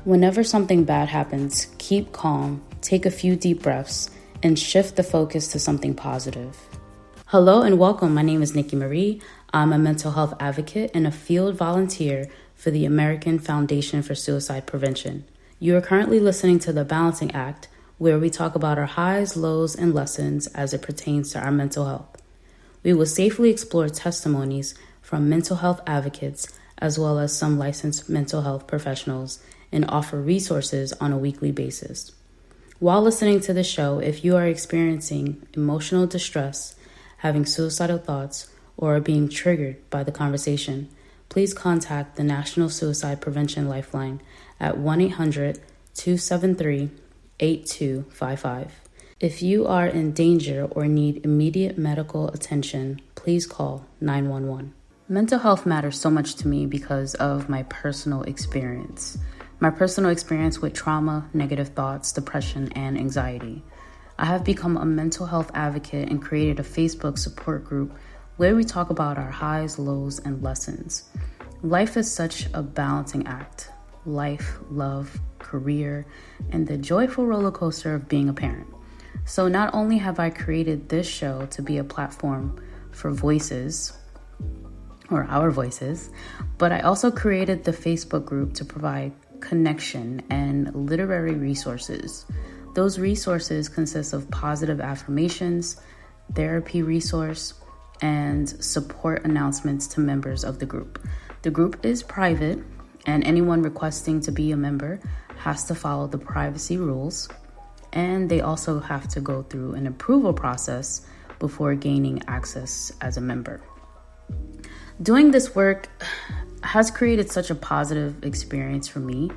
Whenever something bad happens, keep calm, take a few deep breaths, and shift the focus to something positive. Hello and welcome. My name is Nikki Marie. I'm a mental health advocate and a field volunteer for the American Foundation for Suicide Prevention. You are currently listening to The Balancing Act, where we talk about our highs, lows, and lessons as it pertains to our mental health. We will safely explore testimonies from mental health advocates as well as some licensed mental health professionals and offer resources on a weekly basis. While listening to the show, if you are experiencing emotional distress, having suicidal thoughts, or are being triggered by the conversation, please contact the National Suicide Prevention Lifeline at 1-800-273-8255. If you are in danger or need immediate medical attention, please call 911. Mental health matters so much to me because of my personal experience. My personal experience with trauma, negative thoughts, depression, and anxiety. I have become a mental health advocate and created a Facebook support group where we talk about our highs, lows, and lessons. Life is such a balancing act. Life, love, career, and the joyful roller coaster of being a parent. So not only have I created this show to be a platform for voices, or our voices, but I also created the Facebook group to provide connection and literary resources. Those resources consist of positive affirmations, therapy resource, and support announcements to members of the group. The group is private, and anyone requesting to be a member has to follow the privacy rules, and they also have to go through an approval process before gaining access as a member. Doing this work has created such a positive experience for me.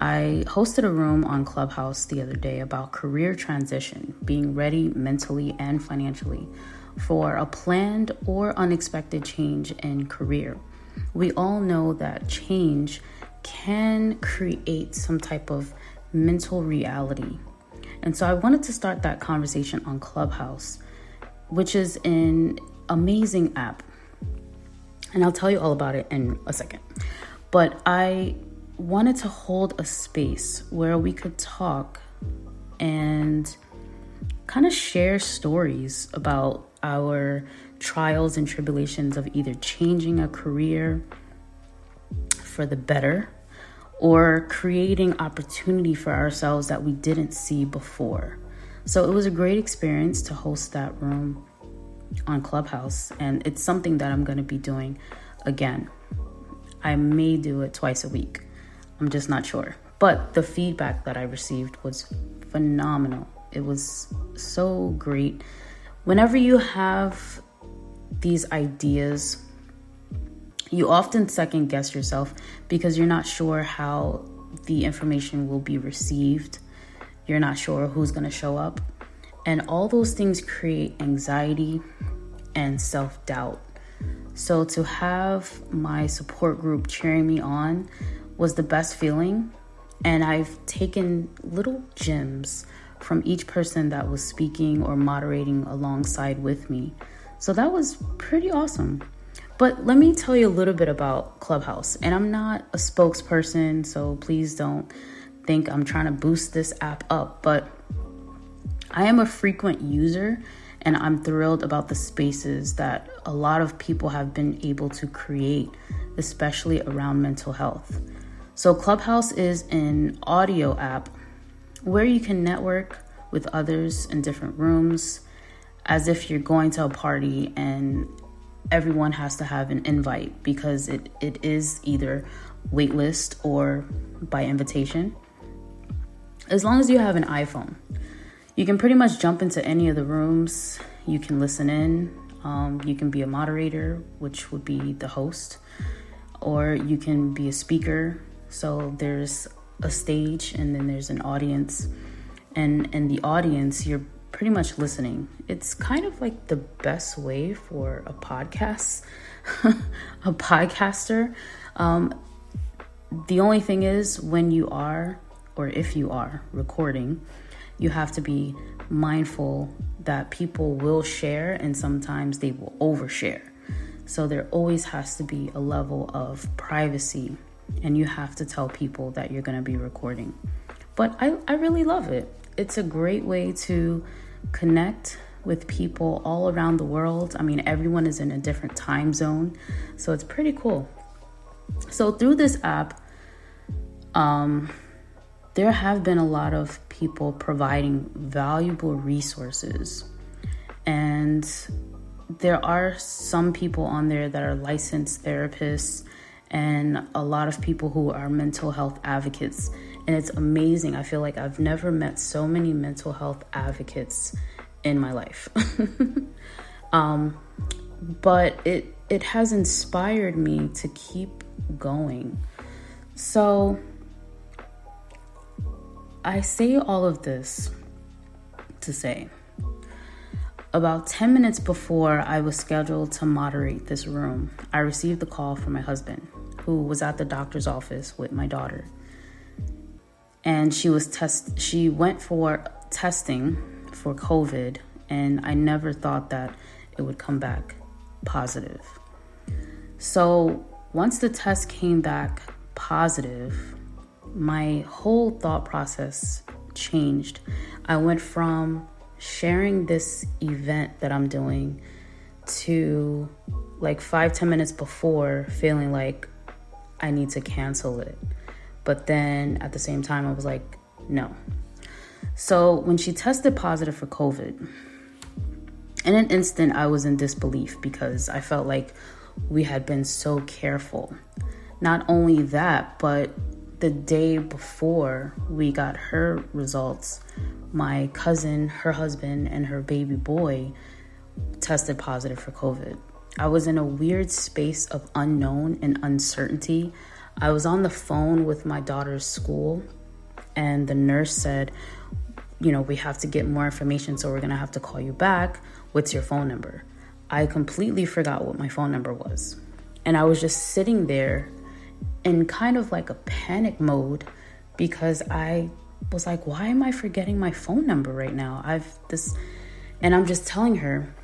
I hosted a room on Clubhouse the other day about career transition, being ready mentally and financially for a planned or unexpected change in career. We all know that change can create some type of mental reality. And so I wanted to start that conversation on Clubhouse, which is an amazing app. And I'll tell you all about it in a second. But I wanted to hold a space where we could talk and kind of share stories about our trials and tribulations of either changing a career for the better or creating opportunity for ourselves that we didn't see before. So it was a great experience to host that room on Clubhouse, and it's something that I'm going to be doing again. I may do it twice a week. I'm just not sure. But the feedback that I received was phenomenal. It was so great. Whenever you have these ideas, you often second guess yourself because you're not sure how the information will be received. You're not sure who's going to show up. And all those things create anxiety and self-doubt. So to have my support group cheering me on was the best feeling. And I've taken little gems from each person that was speaking or moderating alongside with me. So that was pretty awesome. But let me tell you a little bit about Clubhouse. And I'm not a spokesperson, so please don't think I'm trying to boost this app up. But I am a frequent user, and I'm thrilled about the spaces that a lot of people have been able to create, especially around mental health. So Clubhouse is an audio app where you can network with others in different rooms as if you're going to a party and everyone has to have an invite because it is either waitlist or by invitation. As long as you have an iPhone, you can pretty much jump into any of the rooms. You can listen in. You can be a moderator, which would be the host, or you can be a speaker. So there's a stage and then there's an audience. And in the audience, you're pretty much listening. It's kind of like the best way for a podcast, a podcaster. The only thing is when you are, or if you are recording, you have to be mindful that people will share and sometimes they will overshare. So there always has to be a level of privacy and you have to tell people that you're going to be recording. But I really love it. It's a great way to connect with people all around the world. I mean, everyone is in a different time zone, so it's pretty cool. So through this app, there have been a lot of people providing valuable resources. And there are some people on there that are licensed therapists and a lot of people who are mental health advocates. And it's amazing. I feel like I've never met so many mental health advocates in my life. But it has inspired me to keep going. So I say all of this to say, about 10 minutes before I was scheduled to moderate this room, I received a call from my husband, who was at the doctor's office with my daughter. And she went for testing for COVID, and I never thought that it would come back positive. So once the test came back positive, my whole thought process changed. I went from sharing this event that I'm doing to like 5-10 minutes before feeling like I need to cancel it. But then at the same time, I was like, no. So when she tested positive for COVID, in an instant, I was in disbelief because I felt like we had been so careful. Not only that, but the day before we got her results, my cousin, her husband, and her baby boy tested positive for COVID. I was in a weird space of unknown and uncertainty. I was on the phone with my daughter's school, and the nurse said, we have to get more information, so we're going to have to call you back. What's your phone number? I completely forgot what my phone number was. And I was just sitting there in kind of like a panic mode because I was like, why am I forgetting my phone number right now? And I'm just telling her,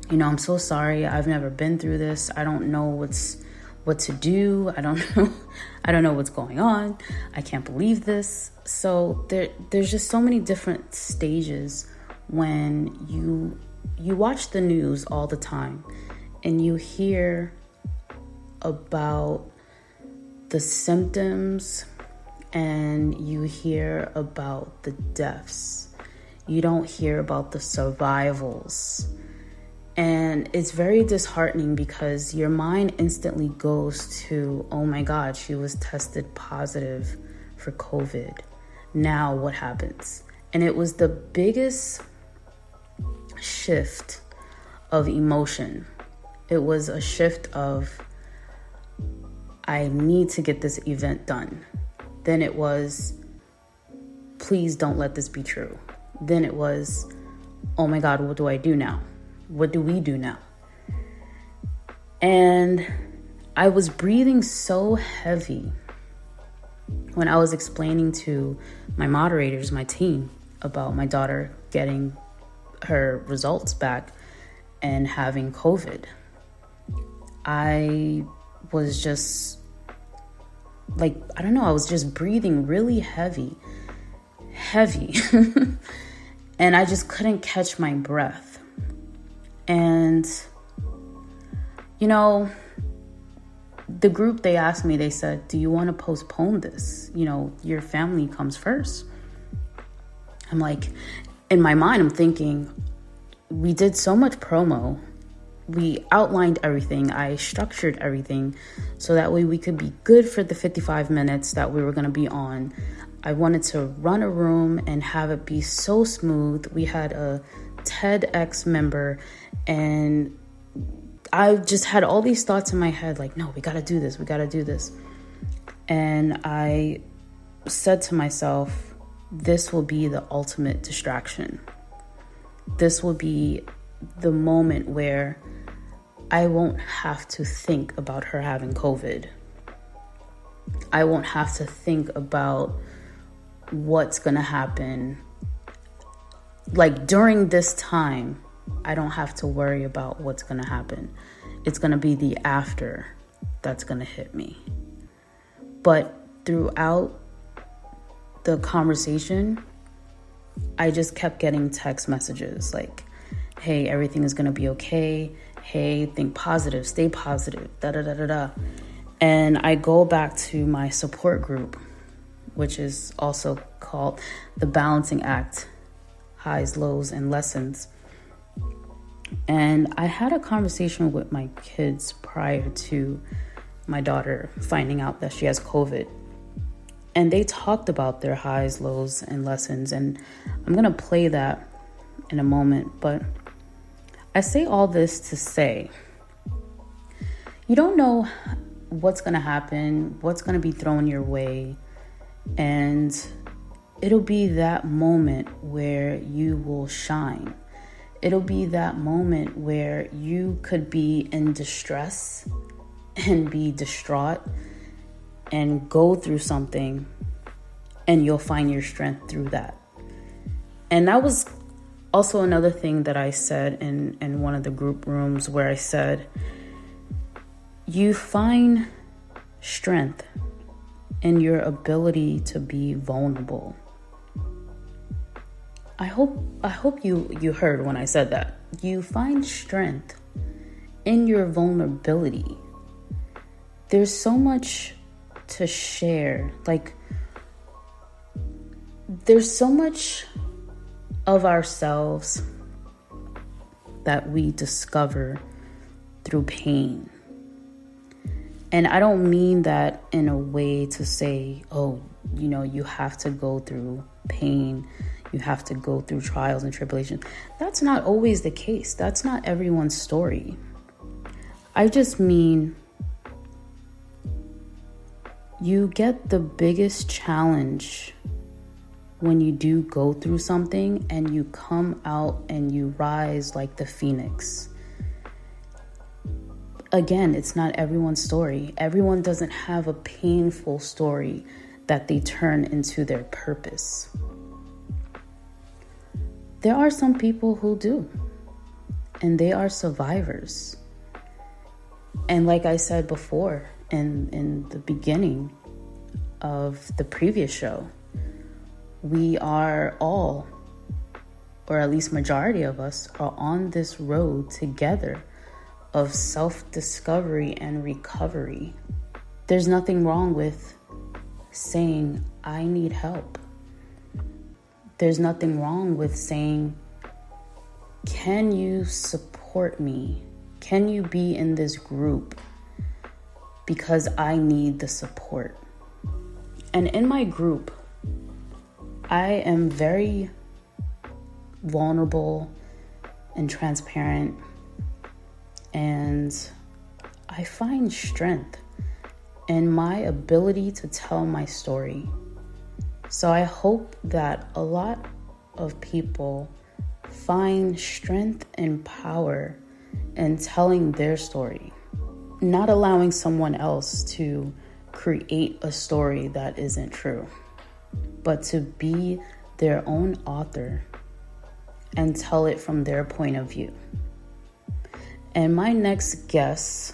I'm so sorry. I've never been through this. I don't know what to do. I don't know what's going on. I can't believe this. So there's just so many different stages when you watch the news all the time and you hear about the symptoms and you hear about the deaths. You don't hear about the survivals. And it's very disheartening because your mind instantly goes to, oh my God, she was tested positive for COVID. Now what happens? And it was the biggest shift of emotion. It was a shift of, I need to get this event done. Then it was, please don't let this be true. Then it was, oh my God, what do I do now? What do we do now? And I was breathing so heavy when I was explaining to my moderators, my team, about my daughter getting her results back and having COVID. I was just like, I don't know, I was just breathing really heavy. And I just couldn't catch my breath. And, the group, they asked me, they said, do you want to postpone this? Your family comes first. I'm like, in my mind, I'm thinking, we did so much promo. We outlined everything. I structured everything so that way we could be good for the 55 minutes that we were going to be on. I wanted to run a room and have it be so smooth. We had a TEDx member, and I just had all these thoughts in my head like, no, we got to do this. And I said to myself, this will be the ultimate distraction. This will be the moment where I won't have to think about her having COVID. I won't have to think about what's going to happen. Like during this time, I don't have to worry about what's going to happen. It's going to be the after that's going to hit me. But throughout the conversation, I just kept getting text messages like, hey, everything is going to be okay. Hey, think positive, stay positive, da-da-da-da-da. And I go back to my support group, which is also called the Balancing Act, Highs, Lows, and Lessons. And I had a conversation with my kids prior to my daughter finding out that she has COVID. And they talked about their highs, lows, and lessons. And I'm going to play that in a moment. But I say all this to say, you don't know what's going to happen, what's going to be thrown your way. And it'll be that moment where you will shine. It'll be that moment where you could be in distress and be distraught and go through something, and you'll find your strength through that. And that was also another thing that I said in one of the group rooms, where I said, you find strength in your ability to be vulnerable. I hope you heard when I said that. You find strength in your vulnerability. There's so much to share. Like, there's so much of ourselves that we discover through pain. And I don't mean that in a way to say, oh, you have to go through pain. You have to go through trials and tribulations. That's not always the case. That's not everyone's story. I just mean you get the biggest challenge when you do go through something and you come out and you rise like the phoenix. Again, it's not everyone's story. Everyone doesn't have a painful story that they turn into their purpose. There are some people who do, and they are survivors. And like I said before in the beginning of the previous show, we are all, or at least majority of us, are on this road together of self-discovery and recovery. There's nothing wrong with saying, I need help. There's nothing wrong with saying, can you support me? Can you be in this group? Because I need the support. And in my group, I am very vulnerable and transparent, and I find strength in my ability to tell my story. So I hope that a lot of people find strength and power in telling their story, not allowing someone else to create a story that isn't true, but to be their own author and tell it from their point of view. And my next guest,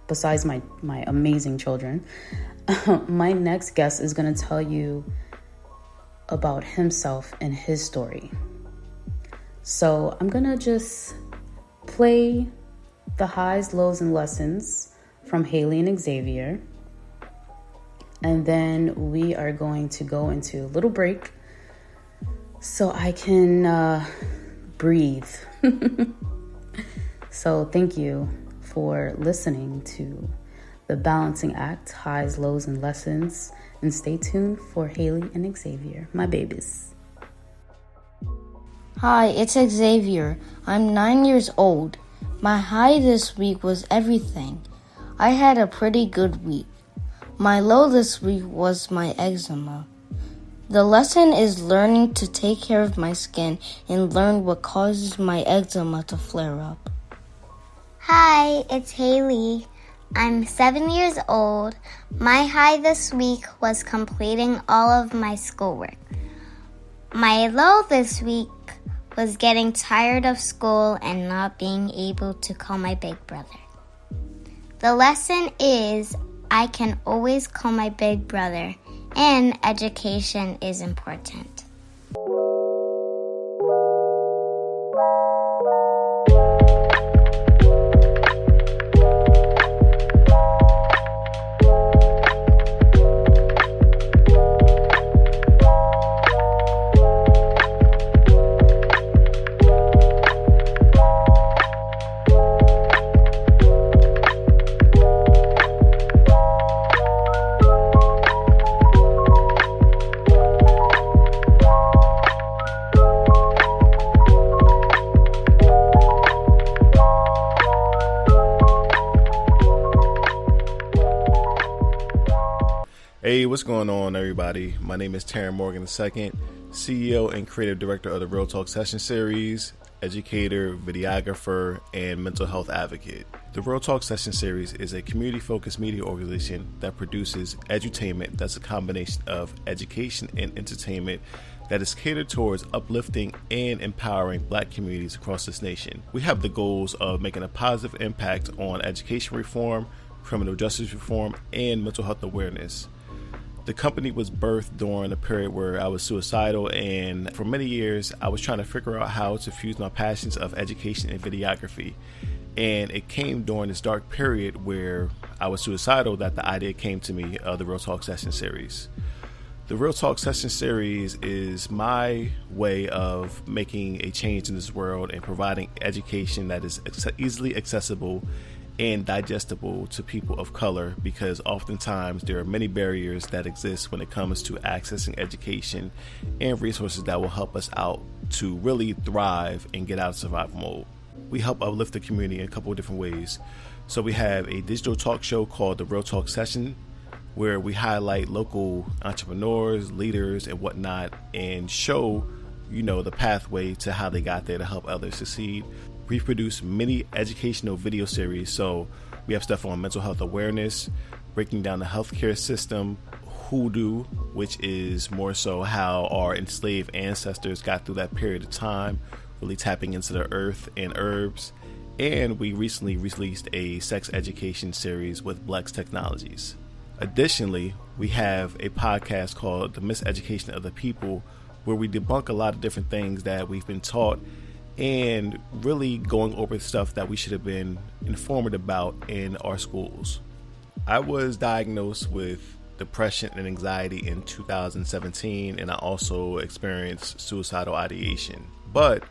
besides my amazing children, my next guest is going to tell you about himself and his story. So I'm going to just play the highs, lows, and lessons from Haley and Xavier. And then we are going to go into a little break so I can breathe. So thank you for listening to the Balancing Act, Highs, Lows, and Lessons. And stay tuned for Haley and Xavier, my babies. Hi, it's Xavier. I'm 9 years old. My high this week was everything. I had a pretty good week. My low this week was my eczema. The lesson is learning to take care of my skin and learn what causes my eczema to flare up. Hi, it's Haley. I'm 7 years old. My high this week was completing all of my schoolwork. My low this week was getting tired of school and not being able to call my big brother. The lesson is I can always call my big brother, and education is important. Hey, what's going on, everybody? My name is Tarrin Morgan II, CEO and creative director of the Real Talk Session Series, educator, videographer, and mental health advocate. The Real Talk Session Series is a community-focused media organization that produces edutainment that's a combination of education and entertainment that is catered towards uplifting and empowering Black communities across this nation. We have the goals of making a positive impact on education reform, criminal justice reform, and mental health awareness. The company was birthed during a period where I was suicidal, and for many years I was trying to figure out how to fuse my passions of education and videography. And it came during this dark period where I was suicidal that the idea came to me of the Real Talk Session Series. The Real Talk Session Series is my way of making a change in this world and providing education that is easily accessible and digestible to people of color, because oftentimes there are many barriers that exist when it comes to accessing education and resources that will help us out to really thrive and get out of survival mode. We help uplift the community in a couple of different ways. So we have a digital talk show called the Real Talk Session, where we highlight local entrepreneurs, leaders, and whatnot, and show, the pathway to how they got there to help others succeed. We've produced many educational video series, so we have stuff on mental health awareness, breaking down the healthcare system, hoodoo, which is more so how our enslaved ancestors got through that period of time, really tapping into the earth and herbs. And we recently released a sex education series with Blex Technologies. Additionally, we have a podcast called The Miseducation of the People, where we debunk a lot of different things that we've been taught and really going over stuff that we should have been informed about in our schools. I was diagnosed with depression and anxiety in 2017, and I also experienced suicidal ideation. But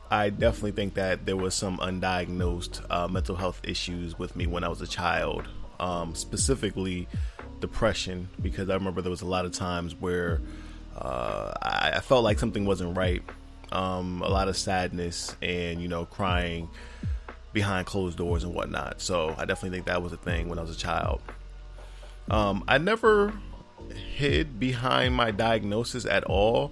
I definitely think that there was some undiagnosed mental health issues with me when I was a child, specifically depression, because I remember there was a lot of times where I felt like something wasn't right. A lot of sadness and, crying behind closed doors and whatnot. So I definitely think that was a thing when I was a child. I never hid behind my diagnosis at all,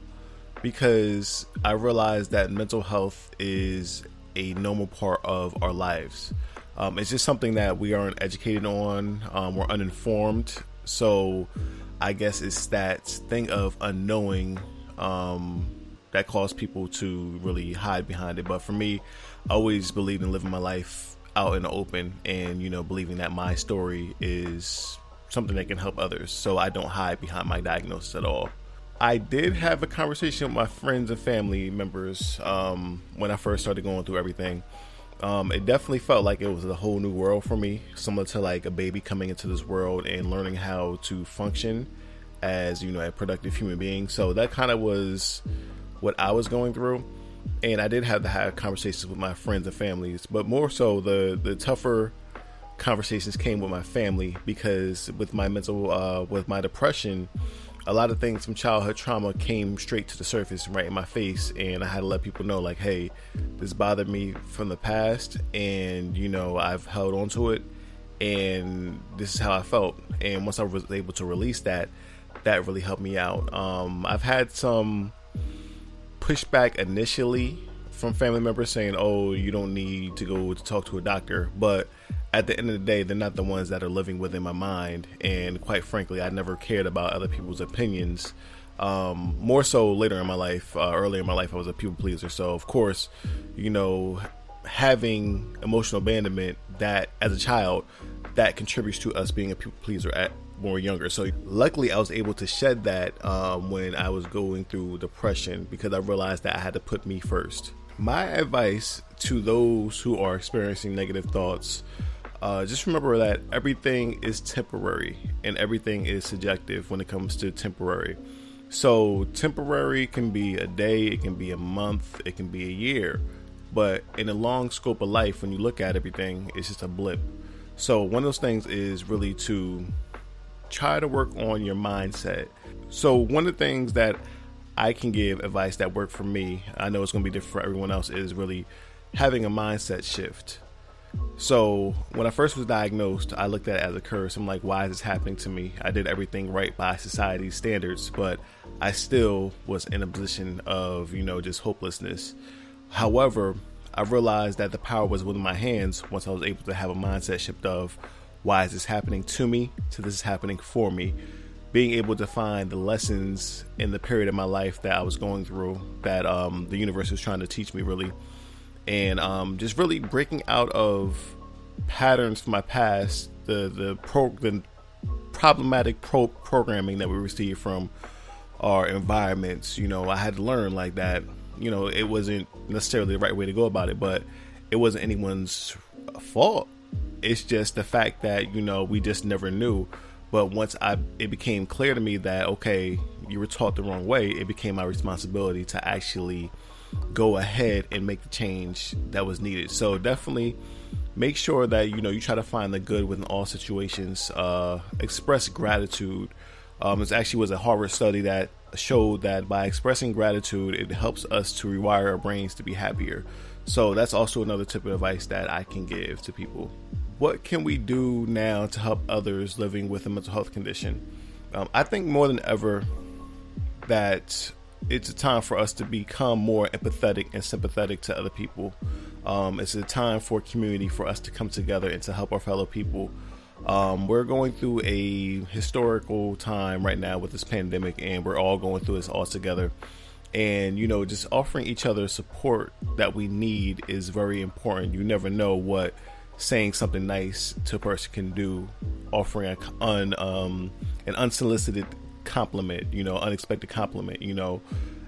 because I realized that mental health is a normal part of our lives. It's just something that we aren't educated on. We're uninformed. So I guess it's that thing of unknowing that caused people to really hide behind it. But for me, I always believed in living my life out in the open and, believing that my story is something that can help others. So I don't hide behind my diagnosis at all. I did have a conversation with my friends and family members when I first started going through everything. It definitely felt like it was a whole new world for me, similar to like a baby coming into this world and learning how to function as, a productive human being. So that kind of was what I was going through, and I did have to have conversations with my friends and families, but more so the tougher conversations came with my family, because with my with my depression, a lot of things from childhood trauma came straight to the surface right in my face, and I had to let people know, like, hey, this bothered me from the past, and I've held on to it, and this is how I felt. And once I was able to release that really helped me out. I've had some pushback initially from family members saying, oh, you don't need to go to talk to a doctor, but at the end of the day, they're not the ones that are living within my mind. And quite frankly, I never cared about other people's opinions. More so later in my life. Earlier in my life, I was a people pleaser. So of course, having emotional abandonment that as a child that contributes to us being a people pleaser when we're younger. So luckily I was able to shed that when I was going through depression, because I realized that I had to put me first. My advice to those who are experiencing negative thoughts, just remember that everything is temporary and everything is subjective when it comes to temporary. So temporary can be a day, it can be a month, it can be a year. But in the long scope of life, when you look at everything, it's just a blip. So one of those things is really to try to work on your mindset. So one of the things that I can give advice that worked for me, I know it's going to be different for everyone else, is really having a mindset shift. So when I first was diagnosed, I looked at it as a curse. I'm like, why is this happening to me? I did everything right by society's standards, but I still was in a position of, just hopelessness. However, I realized that the power was within my hands once I was able to have a mindset shift of, why is this happening to me, to this is happening for me. Being able to find the lessons in the period of my life that I was going through, that the universe was trying to teach me, really. And just really breaking out of patterns from my past, the problematic programming that we received from our environments. I had to learn like that. It wasn't necessarily the right way to go about it, but it wasn't anyone's fault. It's just the fact that, we just never knew. But once it became clear to me that, okay, you were taught the wrong way, it became my responsibility to actually go ahead and make the change that was needed. So definitely make sure that, you try to find the good within all situations. Express gratitude. It actually was a Harvard study that showed that by expressing gratitude, it helps us to rewire our brains to be happier. So that's also another tip of advice that I can give to people. What can we do now to help others living with a mental health condition? I think more than ever that it's a time for us to become more empathetic and sympathetic to other people. It's a time for community, for us to come together and to help our fellow people. We're going through a historical time right now with this pandemic, and we're all going through this all together. And, just offering each other support that we need is very important. You never know what saying something nice to a person can do. Offering an unsolicited compliment, unexpected compliment,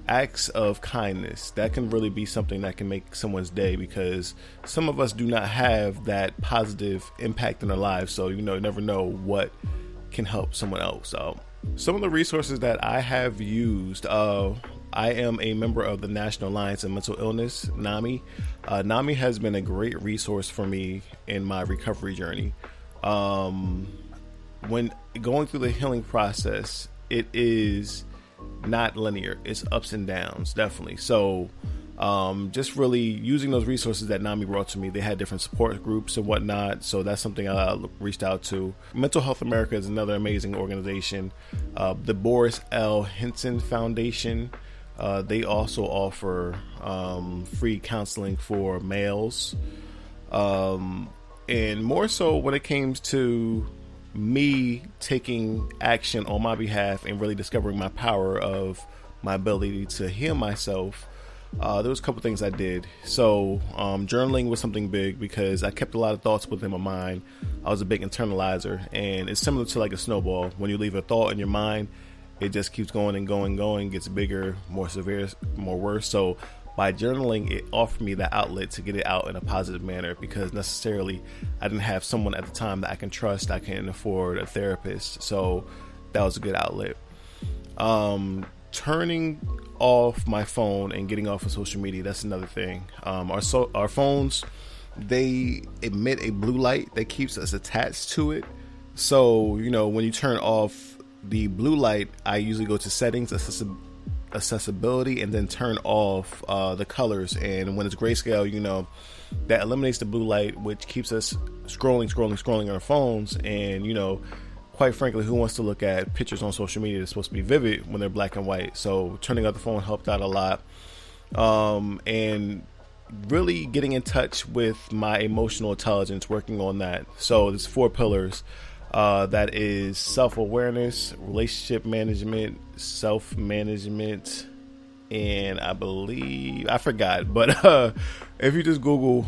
acts of kindness, that can really be something that can make someone's day, because some of us do not have that positive impact in our lives. So, you never know what can help someone else. So some of the resources that I have used, I am a member of the National Alliance on Mental Illness, NAMI. NAMI has been a great resource for me in my recovery journey. When going through the healing process, it is not linear. It's ups and downs, definitely. So just really using those resources that NAMI brought to me. They had different support groups and whatnot. So that's something I reached out to. Mental Health America is another amazing organization. The Boris L. Henson Foundation. They also offer free counseling for males. And more so when it came to me taking action on my behalf and really discovering my power of my ability to heal myself, there was a couple things I did. So journaling was something big, because I kept a lot of thoughts within my mind. I was a big internalizer, and it's similar to like a snowball. When you leave a thought in your mind, it just keeps going and going, gets bigger, more severe, more worse. So by journaling, it offered me the outlet to get it out in a positive manner, because necessarily I didn't have someone at the time that I can trust. I couldn't afford a therapist. So that was a good outlet. Turning off my phone and getting off of social media, that's another thing. Our phones, they emit a blue light that keeps us attached to it. So, when you turn off the blue light, I usually go to settings, accessibility, and then turn off the colors. And when it's grayscale, that eliminates the blue light, which keeps us scrolling on our phones. And quite frankly, who wants to look at pictures on social media that's supposed to be vivid when they're black and white? So turning off the phone helped out a lot. And really getting in touch with my emotional intelligence, working on that. So there's 4 pillars. That is self-awareness, relationship management, self-management, and I forgot, but if you just Google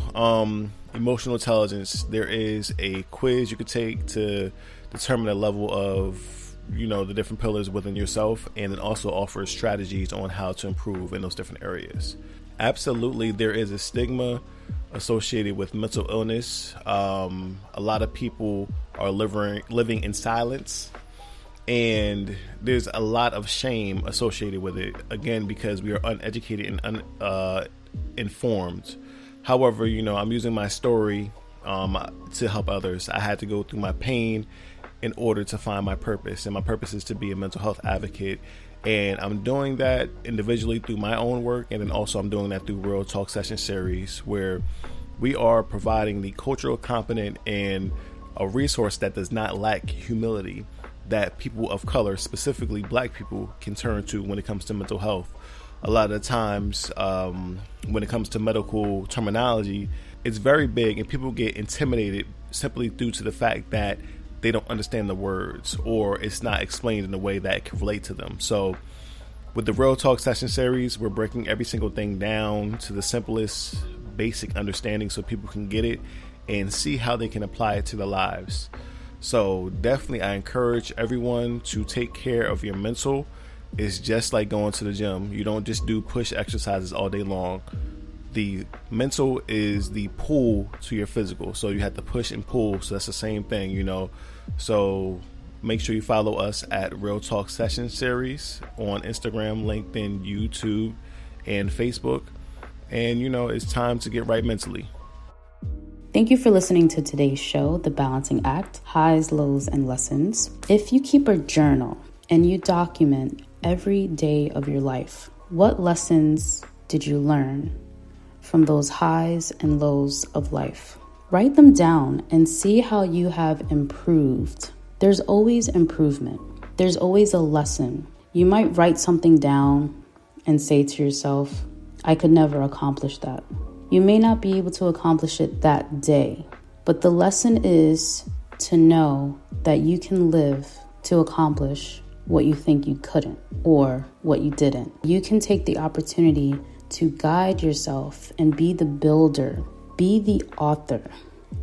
emotional intelligence, there is a quiz you could take to determine the level of, the different pillars within yourself, and it also offers strategies on how to improve in those different areas. Absolutely, there is a stigma associated with mental illness. A lot of people are living in silence, and there's a lot of shame associated with it, again, because we are uneducated and uninformed. However, I'm using my story to help others. I had to go through my pain in order to find my purpose, and my purpose is to be a mental health advocate. And I'm doing that individually through my own work, and then also I'm doing that through Real Talk Session Series, where we are providing the cultural competent and a resource that does not lack humility, that people of color, specifically Black people, can turn to when it comes to mental health. A lot of the times, when it comes to medical terminology, it's very big, and people get intimidated simply due to the fact that they don't understand the words, or it's not explained in a way that can relate to them. So with the Real Talk Session Series, we're breaking every single thing down to the simplest basic understanding so people can get it and see how they can apply it to their lives. So definitely, I encourage everyone to take care of your mental. It's just like going to the gym. You don't just do push exercises all day long. The mental is the pull to your physical. So you have to push and pull. So that's the same thing, So make sure you follow us at Real Talk Session Series on Instagram, LinkedIn, YouTube, and Facebook. And, it's time to get right mentally. Thank you for listening to today's show, The Balancing Act, Highs, Lows, and Lessons. If you keep a journal and you document every day of your life, what lessons did you learn from those highs and lows of life? Write them down and see how you have improved. There's always improvement. There's always a lesson. You might write something down and say to yourself, I could never accomplish that. You may not be able to accomplish it that day, but the lesson is to know that you can live to accomplish what you think you couldn't or what you didn't. You can take the opportunity to guide yourself and be the builder, be the author.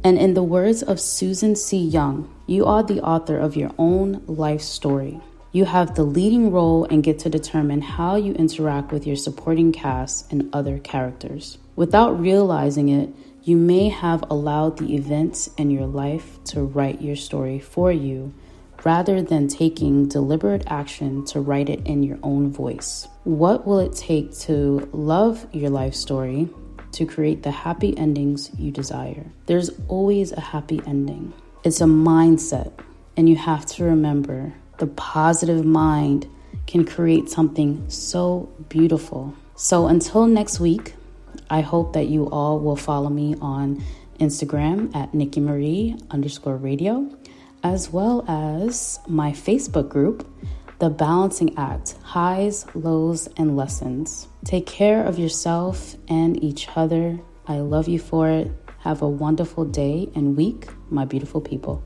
And in the words of Susan C. Young, you are the author of your own life story. You have the leading role and get to determine how you interact with your supporting cast and other characters. Without realizing it, you may have allowed the events in your life to write your story for you, rather than taking deliberate action to write it in your own voice. What will it take to love your life story to create the happy endings you desire? There's always a happy ending. It's a mindset, and you have to remember the positive mind can create something so beautiful. So until next week, I hope that you all will follow me on Instagram at NikkiMarie_radio, as well as my Facebook group, The Balancing Act, Highs, Lows, and Lessons. Take care of yourself and each other. I love you for it. Have a wonderful day and week, my beautiful people.